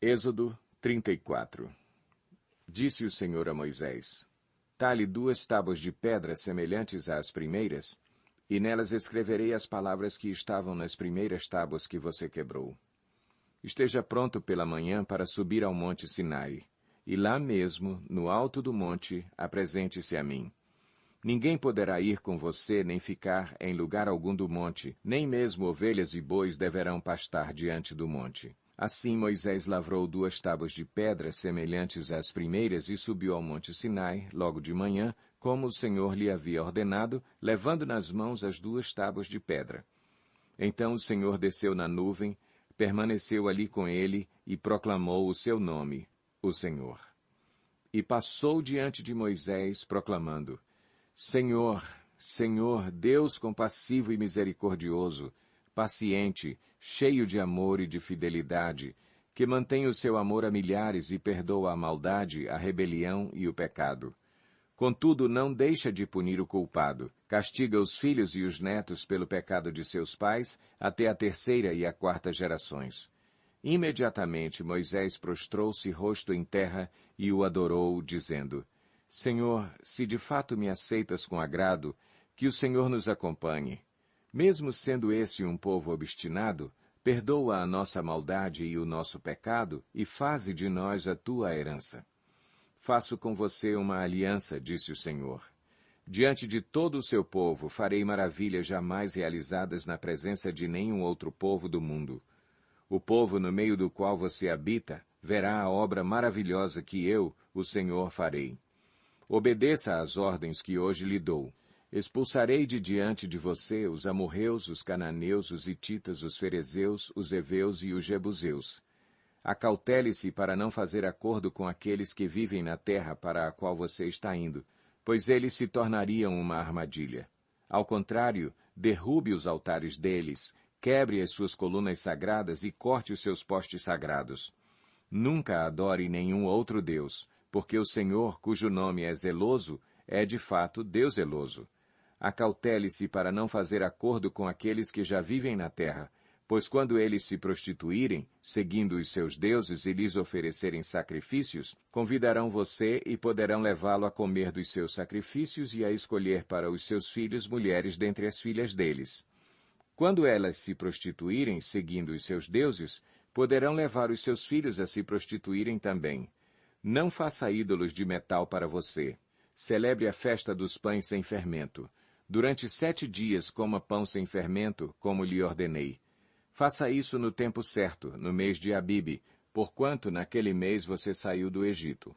Êxodo 34. Disse o Senhor a Moisés: Talhe 2 tábuas de pedra semelhantes às primeiras, e nelas escreverei as palavras que estavam nas primeiras tábuas que você quebrou. Esteja pronto pela manhã para subir ao monte Sinai, e lá mesmo, no alto do monte, apresente-se a mim. Ninguém poderá ir com você nem ficar em lugar algum do monte, nem mesmo ovelhas e bois deverão pastar diante do monte. Assim Moisés lavrou 2 tábuas de pedra semelhantes às primeiras e subiu ao monte Sinai, logo de manhã, como o Senhor lhe havia ordenado, levando nas mãos as 2 tábuas de pedra. Então o Senhor desceu na nuvem, permaneceu ali com ele e proclamou o seu nome, o Senhor. E passou diante de Moisés, proclamando: Senhor, Senhor, Deus compassivo e misericordioso, paciente, cheio de amor e de fidelidade, que mantém o seu amor a milhares e perdoa a maldade, a rebelião e o pecado. Contudo, não deixa de punir o culpado, castiga os filhos e os netos pelo pecado de seus pais, até a 3ª e a 4ª gerações. Imediatamente Moisés prostrou-se rosto em terra e o adorou, dizendo: Senhor, se de fato me aceitas com agrado, que o Senhor nos acompanhe. Mesmo sendo esse um povo obstinado, perdoa a nossa maldade e o nosso pecado, e faze de nós a tua herança. Faço com você uma aliança, disse o Senhor. Diante de todo o seu povo farei maravilhas jamais realizadas na presença de nenhum outro povo do mundo. O povo no meio do qual você habita verá a obra maravilhosa que eu, o Senhor, farei. Obedeça às ordens que hoje lhe dou. Expulsarei de diante de você os amorreus, os cananeus, os hititas, os ferezeus, os heveus e os jebuseus. Acautele-se para não fazer acordo com aqueles que vivem na terra para a qual você está indo, pois eles se tornariam uma armadilha. Ao contrário, derrube os altares deles, quebre as suas colunas sagradas e corte os seus postes sagrados. Nunca adore nenhum outro Deus, porque o Senhor, cujo nome é zeloso, é de fato Deus zeloso. Acautele-se para não fazer acordo com aqueles que já vivem na terra, pois quando eles se prostituírem, seguindo os seus deuses e lhes oferecerem sacrifícios, convidarão você e poderão levá-lo a comer dos seus sacrifícios e a escolher para os seus filhos mulheres dentre as filhas deles. Quando elas se prostituírem, seguindo os seus deuses, poderão levar os seus filhos a se prostituírem também. Não faça ídolos de metal para você. Celebre a festa dos pães sem fermento. Durante 7 dias coma pão sem fermento, como lhe ordenei. Faça isso no tempo certo, no mês de Abibe, porquanto naquele mês você saiu do Egito.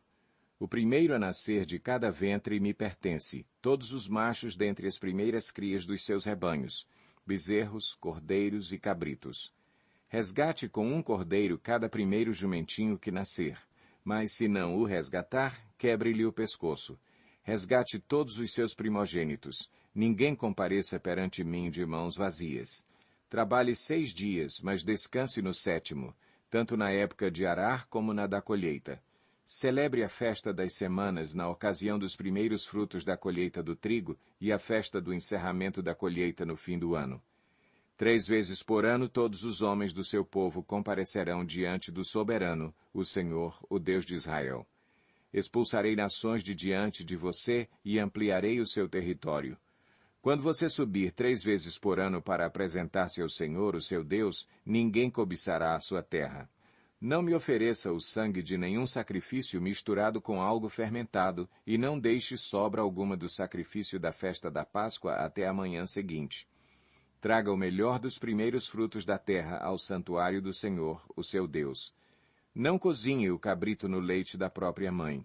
O primeiro a nascer de cada ventre me pertence, todos os machos dentre as primeiras crias dos seus rebanhos, bezerros, cordeiros e cabritos. Resgate com um cordeiro cada primeiro jumentinho que nascer, mas se não o resgatar, quebre-lhe o pescoço. Resgate todos os seus primogênitos. Ninguém compareça perante mim de mãos vazias. Trabalhe 6 dias, mas descanse no 7º, tanto na época de arar como na da colheita. Celebre a festa das semanas na ocasião dos primeiros frutos da colheita do trigo e a festa do encerramento da colheita no fim do ano. 3 vezes por ano todos os homens do seu povo comparecerão diante do soberano, o Senhor, o Deus de Israel. Expulsarei nações de diante de você e ampliarei o seu território. Quando você subir 3 vezes por ano para apresentar-se ao Senhor, o seu Deus, ninguém cobiçará a sua terra. Não me ofereça o sangue de nenhum sacrifício misturado com algo fermentado, e não deixe sobra alguma do sacrifício da festa da Páscoa até a manhã seguinte. Traga o melhor dos primeiros frutos da terra ao santuário do Senhor, o seu Deus. Não cozinhe o cabrito no leite da própria mãe.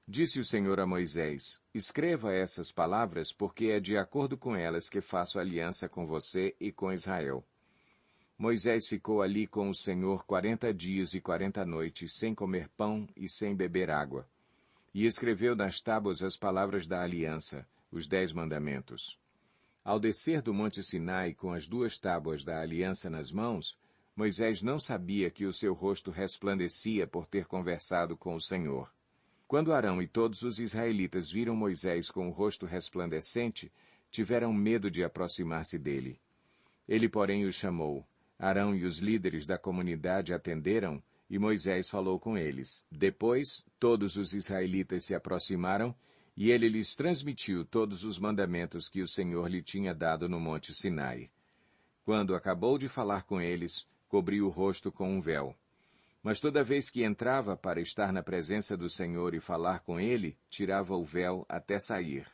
Disse o Senhor a Moisés: Escreva essas palavras, porque é de acordo com elas que faço aliança com você e com Israel. Moisés ficou ali com o Senhor 40 dias e 40 noites, sem comer pão e sem beber água. E escreveu nas tábuas as palavras da aliança, os 10 mandamentos. Ao descer do monte Sinai com as 2 tábuas da aliança nas mãos, Moisés não sabia que o seu rosto resplandecia por ter conversado com o Senhor. Quando Arão e todos os israelitas viram Moisés com o rosto resplandecente, tiveram medo de aproximar-se dele. Ele, porém, os chamou. Arão e os líderes da comunidade atenderam, e Moisés falou com eles. Depois, todos os israelitas se aproximaram, e ele lhes transmitiu todos os mandamentos que o Senhor lhe tinha dado no monte Sinai. Quando acabou de falar com eles, cobriu o rosto com um véu. Mas toda vez que entrava para estar na presença do Senhor e falar com ele, tirava o véu até sair.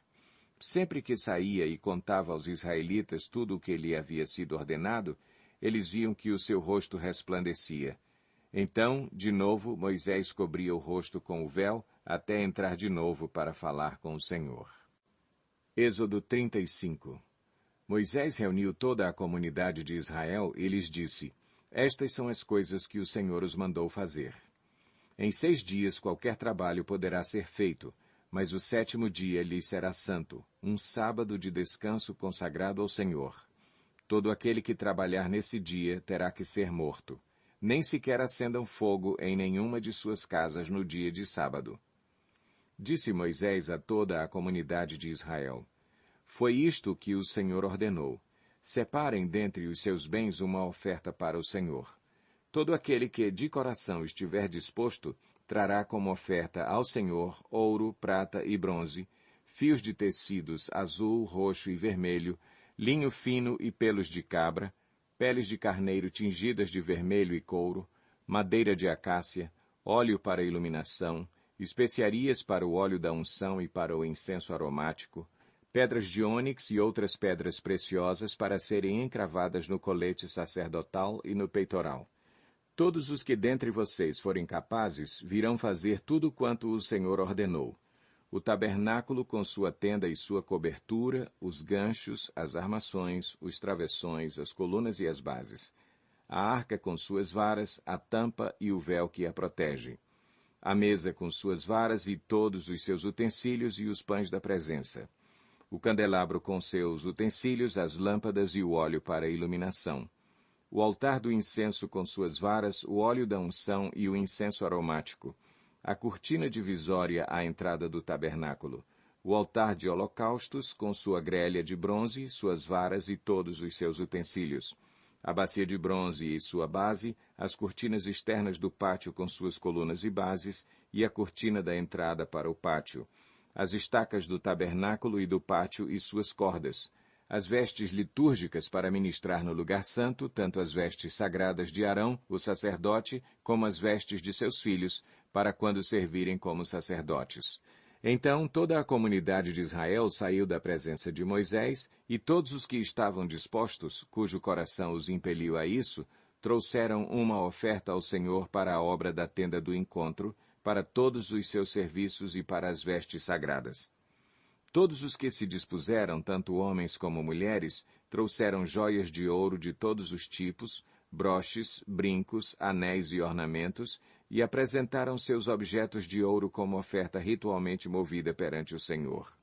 Sempre que saía e contava aos israelitas tudo o que lhe havia sido ordenado, eles viam que o seu rosto resplandecia. Então, de novo, Moisés cobria o rosto com o véu, até entrar de novo para falar com o Senhor. Êxodo 35. Moisés reuniu toda a comunidade de Israel e lhes disse: Estas são as coisas que o Senhor os mandou fazer. Em 6 dias qualquer trabalho poderá ser feito, mas o 7º dia lhes será santo, um sábado de descanso consagrado ao Senhor. Todo aquele que trabalhar nesse dia terá que ser morto. Nem sequer acendam fogo em nenhuma de suas casas no dia de sábado. Disse Moisés a toda a comunidade de Israel: Foi isto que o Senhor ordenou. Separem dentre os seus bens uma oferta para o Senhor. Todo aquele que de coração estiver disposto, trará como oferta ao Senhor ouro, prata e bronze, fios de tecidos azul, roxo e vermelho, linho fino e pelos de cabra, peles de carneiro tingidas de vermelho e couro, madeira de acácia, óleo para iluminação, especiarias para o óleo da unção e para o incenso aromático, pedras de ônix e outras pedras preciosas para serem encravadas no colete sacerdotal e no peitoral. Todos os que dentre vocês forem capazes virão fazer tudo quanto o Senhor ordenou: o tabernáculo com sua tenda e sua cobertura, os ganchos, as armações, os travessões, as colunas e as bases, a arca com suas varas, a tampa e o véu que a protege, a mesa com suas varas e todos os seus utensílios e os pães da presença, o candelabro com seus utensílios, as lâmpadas e o óleo para a iluminação, o altar do incenso com suas varas, o óleo da unção e o incenso aromático, a cortina divisória à entrada do tabernáculo, o altar de holocaustos com sua grelha de bronze, suas varas e todos os seus utensílios, a bacia de bronze e sua base, as cortinas externas do pátio com suas colunas e bases e a cortina da entrada para o pátio, as estacas do tabernáculo e do pátio e suas cordas, as vestes litúrgicas para ministrar no lugar santo, tanto as vestes sagradas de Arão, o sacerdote, como as vestes de seus filhos, para quando servirem como sacerdotes. Então toda a comunidade de Israel saiu da presença de Moisés, e todos os que estavam dispostos, cujo coração os impeliu a isso, trouxeram uma oferta ao Senhor para a obra da tenda do encontro, para todos os seus serviços e para as vestes sagradas. Todos os que se dispuseram, tanto homens como mulheres, trouxeram joias de ouro de todos os tipos, broches, brincos, anéis e ornamentos, e apresentaram seus objetos de ouro como oferta ritualmente movida perante o Senhor.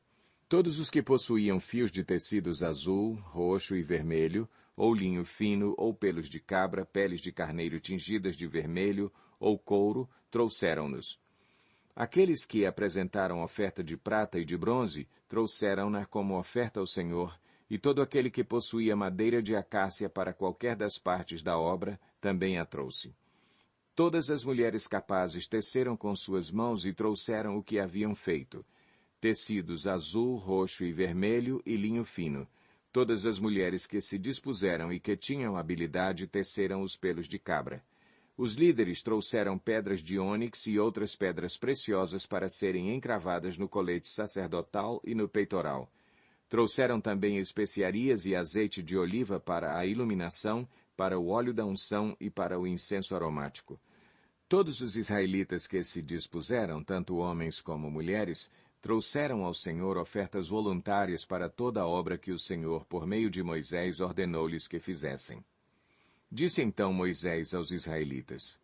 Todos os que possuíam fios de tecidos azul, roxo e vermelho, ou linho fino, ou pelos de cabra, peles de carneiro tingidas de vermelho, ou couro, trouxeram-nos. Aqueles que apresentaram oferta de prata e de bronze, trouxeram-na como oferta ao Senhor, e todo aquele que possuía madeira de acácia para qualquer das partes da obra, também a trouxe. Todas as mulheres capazes teceram com suas mãos e trouxeram o que haviam feito: tecidos azul, roxo e vermelho e linho fino. Todas as mulheres que se dispuseram e que tinham habilidade teceram os pelos de cabra. Os líderes trouxeram pedras de ônix e outras pedras preciosas para serem encravadas no colete sacerdotal e no peitoral. Trouxeram também especiarias e azeite de oliva para a iluminação, para o óleo da unção e para o incenso aromático. Todos os israelitas que se dispuseram, tanto homens como mulheres, trouxeram ao Senhor ofertas voluntárias para toda a obra que o Senhor, por meio de Moisés, ordenou-lhes que fizessem. Disse então Moisés aos israelitas: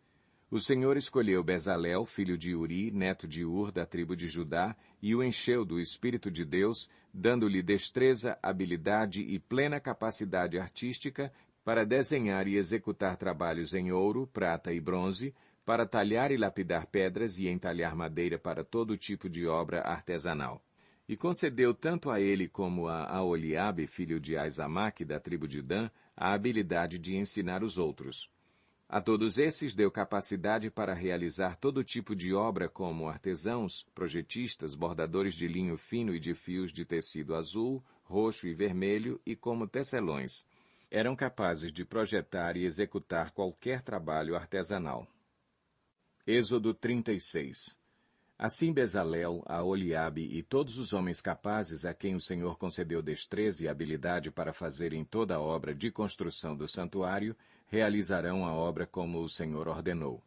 O Senhor escolheu Bezalel, filho de Uri, neto de Ur, da tribo de Judá, e o encheu do Espírito de Deus, dando-lhe destreza, habilidade e plena capacidade artística para desenhar e executar trabalhos em ouro, prata e bronze, para talhar e lapidar pedras e entalhar madeira para todo tipo de obra artesanal. E concedeu tanto a ele como a Aholiabe, filho de Aizamaque, da tribo de Dan, a habilidade de ensinar os outros. A todos esses deu capacidade para realizar todo tipo de obra como artesãos, projetistas, bordadores de linho fino e de fios de tecido azul, roxo e vermelho e como tecelões. Eram capazes de projetar e executar qualquer trabalho artesanal. Êxodo 36. Assim Bezalel, Aholiabe e todos os homens capazes a quem o Senhor concedeu destreza e habilidade para fazerem toda a obra de construção do santuário, realizarão a obra como o Senhor ordenou.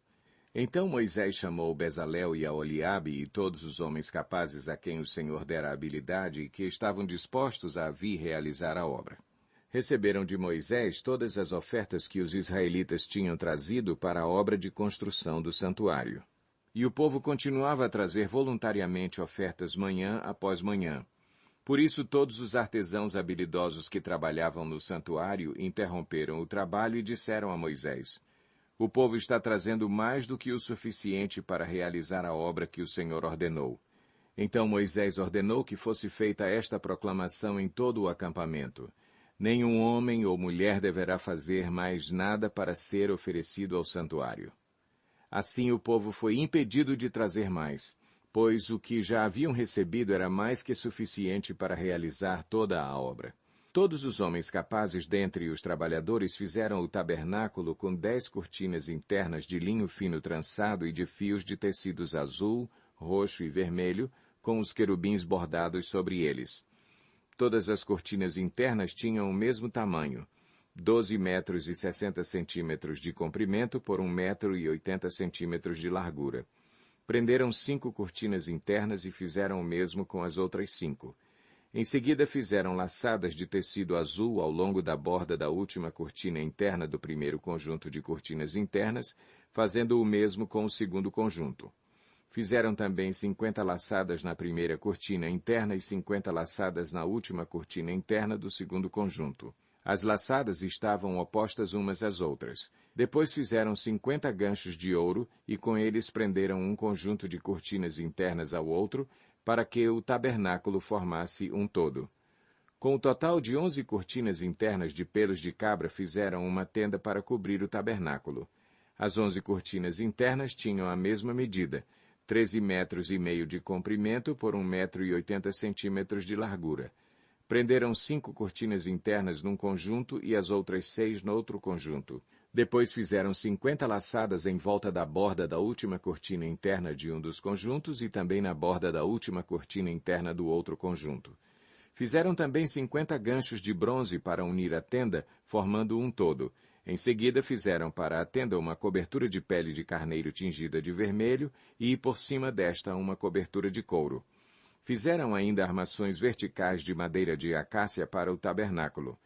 Então Moisés chamou Bezalel e Aholiabe e todos os homens capazes a quem o Senhor dera habilidade e que estavam dispostos a vir realizar a obra. Receberam de Moisés todas as ofertas que os israelitas tinham trazido para a obra de construção do santuário. E o povo continuava a trazer voluntariamente ofertas manhã após manhã. Por isso todos os artesãos habilidosos que trabalhavam no santuário interromperam o trabalho e disseram a Moisés: O povo está trazendo mais do que o suficiente para realizar a obra que o Senhor ordenou. Então Moisés ordenou que fosse feita esta proclamação em todo o acampamento: Nenhum homem ou mulher deverá fazer mais nada para ser oferecido ao santuário. Assim o povo foi impedido de trazer mais, pois o que já haviam recebido era mais que suficiente para realizar toda a obra. Todos os homens capazes dentre os trabalhadores fizeram o tabernáculo com 10 cortinas internas de linho fino trançado e de fios de tecidos azul, roxo e vermelho, com os querubins bordados sobre eles. Todas as cortinas internas tinham o mesmo tamanho, 12 metros e 60 centímetros de comprimento por 1 metro e 80 centímetros de largura. Prenderam 5 cortinas internas e fizeram o mesmo com as outras 5. Em seguida fizeram laçadas de tecido azul ao longo da borda da última cortina interna do primeiro conjunto de cortinas internas, fazendo o mesmo com o segundo conjunto. Fizeram também 50 laçadas na primeira cortina interna e 50 laçadas na última cortina interna do segundo conjunto. As laçadas estavam opostas umas às outras. Depois fizeram 50 ganchos de ouro e com eles prenderam um conjunto de cortinas internas ao outro, para que o tabernáculo formasse um todo. Com o total de 11 cortinas internas de pelos de cabra fizeram uma tenda para cobrir o tabernáculo. As 11 cortinas internas tinham a mesma medida, 13 metros e meio de comprimento por 1 metro e 80 centímetros de largura. Prenderam 5 cortinas internas num conjunto e as outras 6 no outro conjunto. Depois fizeram 50 laçadas em volta da borda da última cortina interna de um dos conjuntos e também na borda da última cortina interna do outro conjunto. Fizeram também 50 ganchos de bronze para unir a tenda, formando um todo. Em seguida fizeram para a tenda uma cobertura de pele de carneiro tingida de vermelho e, por cima desta, uma cobertura de couro. Fizeram ainda armações verticais de madeira de acácia para o tabernáculo.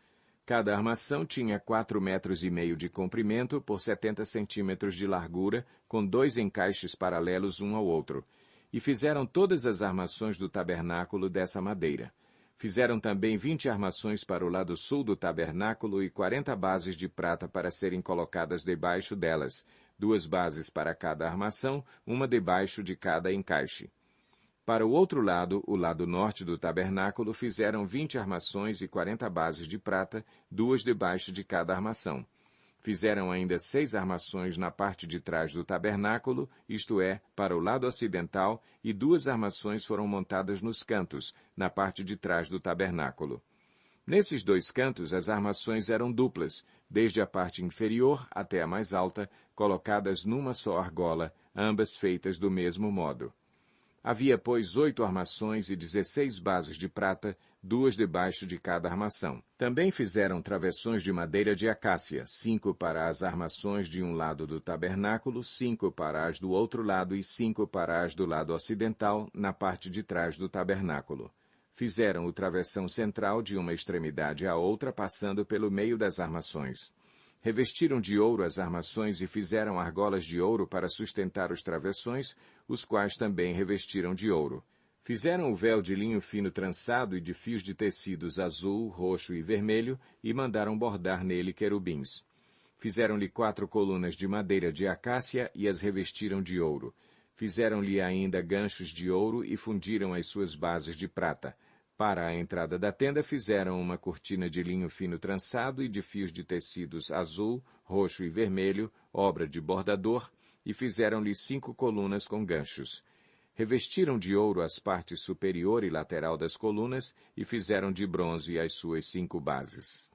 Cada armação tinha 4 metros e meio de comprimento por 70 centímetros de largura, com 2 encaixes paralelos um ao outro. E fizeram todas as armações do tabernáculo dessa madeira. Fizeram também 20 armações para o lado sul do tabernáculo e 40 bases de prata para serem colocadas debaixo delas, 2 bases para cada armação, uma debaixo de cada encaixe. Para o outro lado, o lado norte do tabernáculo, fizeram 20 armações e 40 bases de prata, 2 debaixo de cada armação. Fizeram ainda 6 armações na parte de trás do tabernáculo, isto é, para o lado ocidental, e 2 armações foram montadas nos cantos, na parte de trás do tabernáculo. Nesses 2 cantos, as armações eram duplas, desde a parte inferior até a mais alta, colocadas numa só argola, ambas feitas do mesmo modo. Havia, pois, 8 armações e 16 bases de prata, 2 debaixo de cada armação. Também fizeram travessões de madeira de acácia, 5 para as armações de um lado do tabernáculo, 5 para as do outro lado e 5 para as do lado ocidental, na parte de trás do tabernáculo. Fizeram o travessão central de uma extremidade à outra, passando pelo meio das armações. Revestiram de ouro as armações e fizeram argolas de ouro para sustentar os travessões, os quais também revestiram de ouro. Fizeram o véu de linho fino trançado e de fios de tecidos azul, roxo e vermelho, e mandaram bordar nele querubins. Fizeram-lhe 4 colunas de madeira de acácia e as revestiram de ouro. Fizeram-lhe ainda ganchos de ouro e fundiram as suas bases de prata. Para a entrada da tenda fizeram uma cortina de linho fino trançado e de fios de tecidos azul, roxo e vermelho, obra de bordador, e fizeram-lhe 5 colunas com ganchos. Revestiram de ouro as partes superior e lateral das colunas e fizeram de bronze as suas 5 bases.